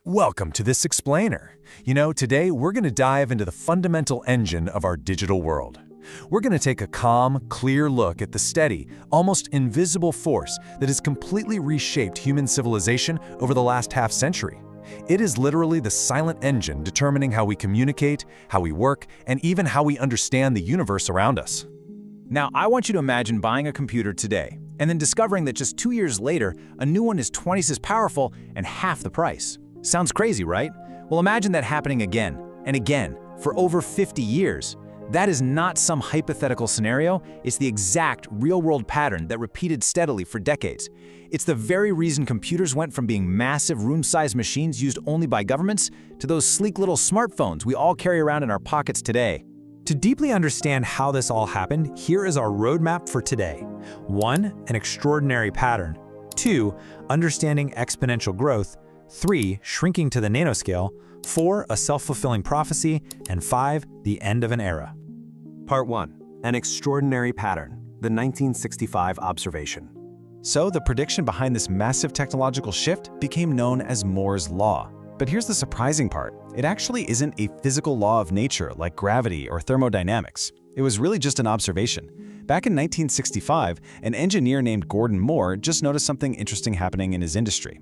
Welcome to this explainer. Today we're going to dive into the fundamental engine of our digital world. We're going to take a calm, clear look at the steady, almost invisible force that has completely reshaped human civilization over the last half-century. It is literally the silent engine determining how we communicate, how we work, and even how we understand the universe around us. Now, I want you to imagine buying a computer today, and then discovering that just 2 years later, a new one is twice as powerful and half the price. Sounds crazy, right? Well, imagine that happening again and again for over 50 years. That is not some hypothetical scenario, it's the exact real-world pattern that repeated steadily for decades. It's the very reason computers went from being massive room-sized machines used only by governments to those sleek little smartphones we all carry around in our pockets today. To deeply understand how this all happened, here is our roadmap for today. 1. An extraordinary pattern. 2. Understanding exponential growth. 3. Shrinking to the nanoscale. 4. A self-fulfilling prophecy. And 5. The end of an era. Part 1. An extraordinary pattern. The 1965 observation. So the prediction behind this massive technological shift became known as Moore's Law. But here's the surprising part. It actually isn't a physical law of nature like gravity or thermodynamics. It was really just an observation. Back in 1965, an engineer named Gordon Moore just noticed something interesting happening in his industry.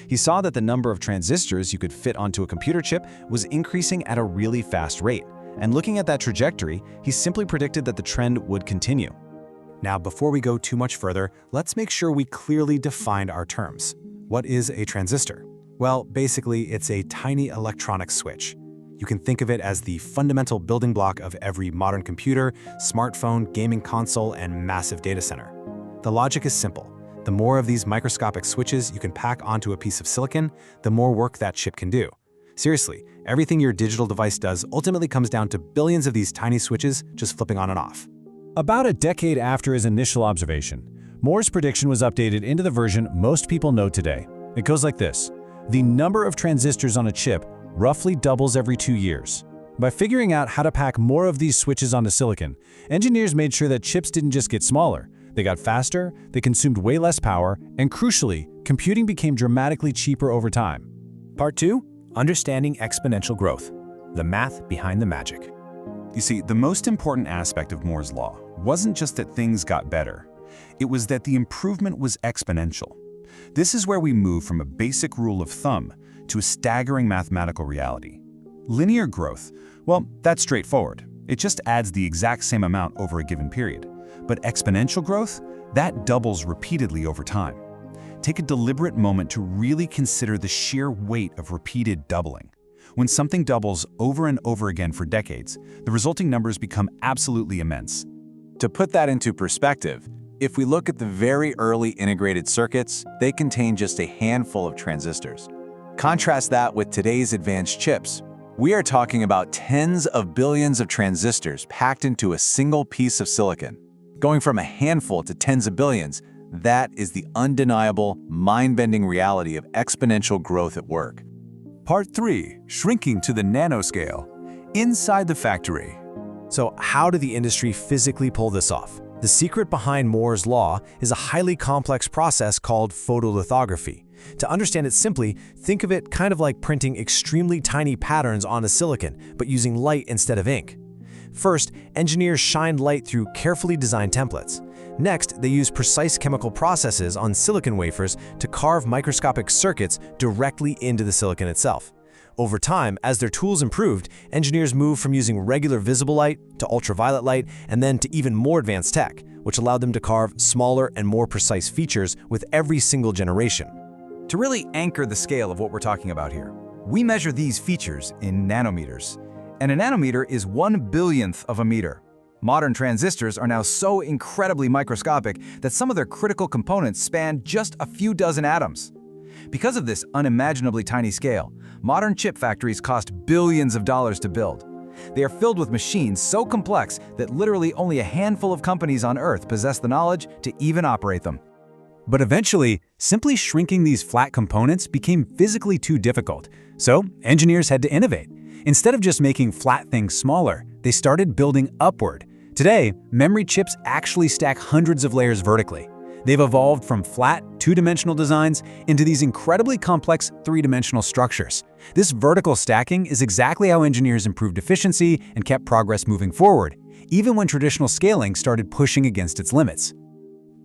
He saw that the number of transistors you could fit onto a computer chip was increasing at a really fast rate. And looking at that trajectory, he simply predicted that the trend would continue. Now, before we go too much further, let's make sure we clearly define our terms. What is a transistor? Well, basically, it's a tiny electronic switch. You can think of it as the fundamental building block of every modern computer, smartphone, gaming console, and massive data center. The logic is simple. The more of these microscopic switches you can pack onto a piece of silicon, the more work that chip can do. Seriously, everything your digital device does ultimately comes down to billions of these tiny switches just flipping on and off. About a decade after his initial observation, Moore's prediction was updated into the version most people know today. It goes like this. The number of transistors on a chip roughly doubles every 2 years. By figuring out how to pack more of these switches onto silicon, engineers made sure that chips didn't just get smaller. They got faster, they consumed way less power, and crucially, computing became dramatically cheaper over time. Part 2. Understanding exponential growth. The math behind the magic. You see, the most important aspect of Moore's Law wasn't just that things got better. It was that the improvement was exponential. This is where we move from a basic rule of thumb to a staggering mathematical reality. Linear growth, well, that's straightforward. It just adds the exact same amount over a given period. But exponential growth, that doubles repeatedly over time. Take a deliberate moment to really consider the sheer weight of repeated doubling. When something doubles over and over again for decades, the resulting numbers become absolutely immense. To put that into perspective, if we look at the very early integrated circuits, they contain just a handful of transistors. Contrast that with today's advanced chips. We are talking about tens of billions of transistors packed into a single piece of silicon. Going from a handful to tens of billions, that is the undeniable, mind-bending reality of exponential growth at work. Part 3. Shrinking to the nanoscale. Inside the factory. So how did the industry physically pull this off? The secret behind Moore's Law is a highly complex process called photolithography. To understand it simply, think of it kind of like printing extremely tiny patterns onto silicon, but using light instead of ink. First, engineers shined light through carefully designed templates. Next, they used precise chemical processes on silicon wafers to carve microscopic circuits directly into the silicon itself. Over time, as their tools improved, engineers moved from using regular visible light to ultraviolet light and then to even more advanced tech, which allowed them to carve smaller and more precise features with every single generation. To really anchor the scale of what we're talking about here, we measure these features in nanometers. And a nanometer is 1/1000th of a meter. Modern transistors are now so incredibly microscopic that some of their critical components span just a few dozen atoms. Because of this unimaginably tiny scale, modern chip factories cost billions of dollars to build. They are filled with machines so complex that literally only a handful of companies on Earth possess the knowledge to even operate them. But eventually, simply shrinking these flat components became physically too difficult. So engineers had to innovate. Instead of just making flat things smaller, they started building upward. Today, memory chips actually stack hundreds of layers vertically. They've evolved from flat, two-dimensional designs into these incredibly complex three-dimensional structures. This vertical stacking is exactly how engineers improved efficiency and kept progress moving forward, even when traditional scaling started pushing against its limits.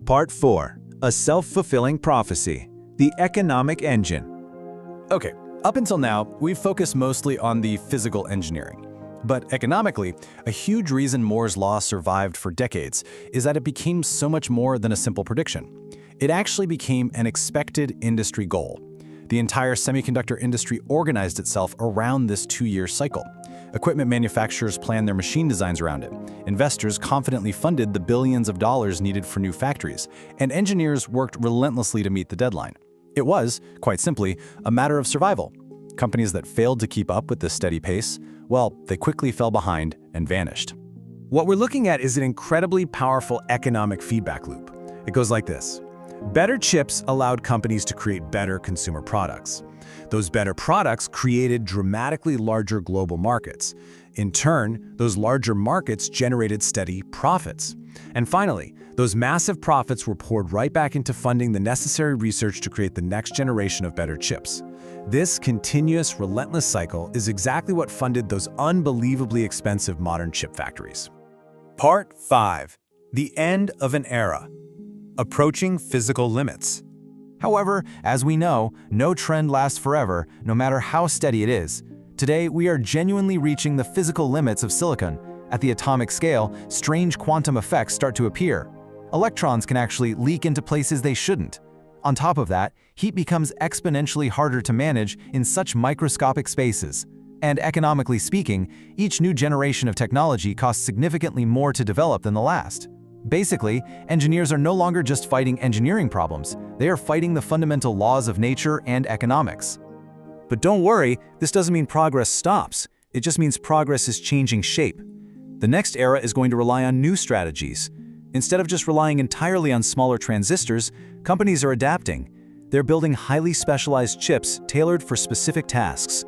Part 4. A self-fulfilling prophecy. The economic engine. Okay, up until now, we've focused mostly on the physical engineering. But economically, a huge reason Moore's law survived for decades is that it became so much more than a simple prediction. It actually became an expected industry goal. The entire semiconductor industry organized itself around this 2-year cycle. Equipment manufacturers planned their machine designs around it. Investors confidently funded the billions of dollars needed for new factories, and engineers worked relentlessly to meet the deadline. It was, quite simply, a matter of survival. Companies that failed to keep up with this steady pace, well, they quickly fell behind and vanished. What we're looking at is an incredibly powerful economic feedback loop. It goes like this. Better chips allowed companies to create better consumer products. Those better products created dramatically larger global markets. In turn, those larger markets generated steady profits. And finally, those massive profits were poured right back into funding the necessary research to create the next generation of better chips. This continuous, relentless cycle is exactly what funded those unbelievably expensive modern chip factories. Part 5. The end of an era. Approaching physical limits. However, as we know, no trend lasts forever, no matter how steady it is. Today, we are genuinely reaching the physical limits of silicon. At the atomic scale, strange quantum effects start to appear. Electrons can actually leak into places they shouldn't. On top of that, heat becomes exponentially harder to manage in such microscopic spaces. And economically speaking, each new generation of technology costs significantly more to develop than the last. Basically, engineers are no longer just fighting engineering problems, they are fighting the fundamental laws of nature and economics. But don't worry, this doesn't mean progress stops. It just means progress is changing shape. The next era is going to rely on new strategies. Instead of just relying entirely on smaller transistors, companies are adapting. They're building highly specialized chips tailored for specific tasks.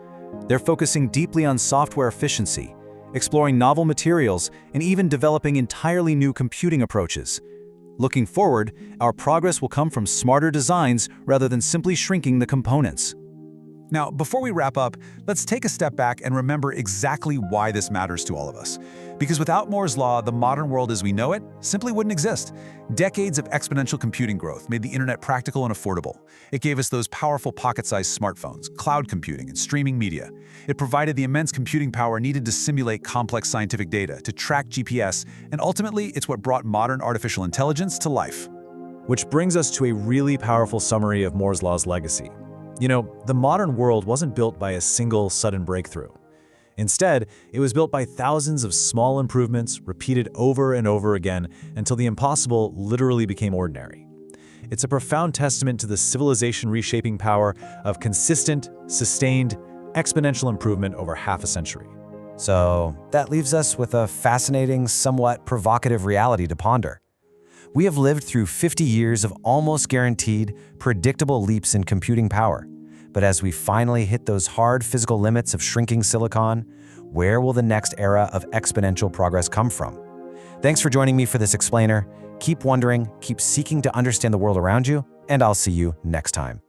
They're focusing deeply on software efficiency, exploring novel materials, and even developing entirely new computing approaches. Looking forward, our progress will come from smarter designs rather than simply shrinking the components. Now, before we wrap up, let's take a step back and remember exactly why this matters to all of us. Because without Moore's law, the modern world as we know it simply wouldn't exist. Decades of exponential computing growth made the internet practical and affordable. It gave us those powerful pocket-sized smartphones, cloud computing, and streaming media. It provided the immense computing power needed to simulate complex scientific data, to track GPS, and ultimately, it's what brought modern artificial intelligence to life. Which brings us to a really powerful summary of Moore's law's legacy. You know, the modern world wasn't built by a single sudden breakthrough. Instead, it was built by thousands of small improvements repeated over and over again until the impossible literally became ordinary. It's a profound testament to the civilization-reshaping power of consistent, sustained, exponential improvement over half a century. So that leaves us with a fascinating, somewhat provocative reality to ponder. We have lived through 50 years of almost guaranteed, predictable leaps in computing power. But as we finally hit those hard physical limits of shrinking silicon, where will the next era of exponential progress come from? Thanks for joining me for this explainer. Keep wondering, keep seeking to understand the world around you, and I'll see you next time.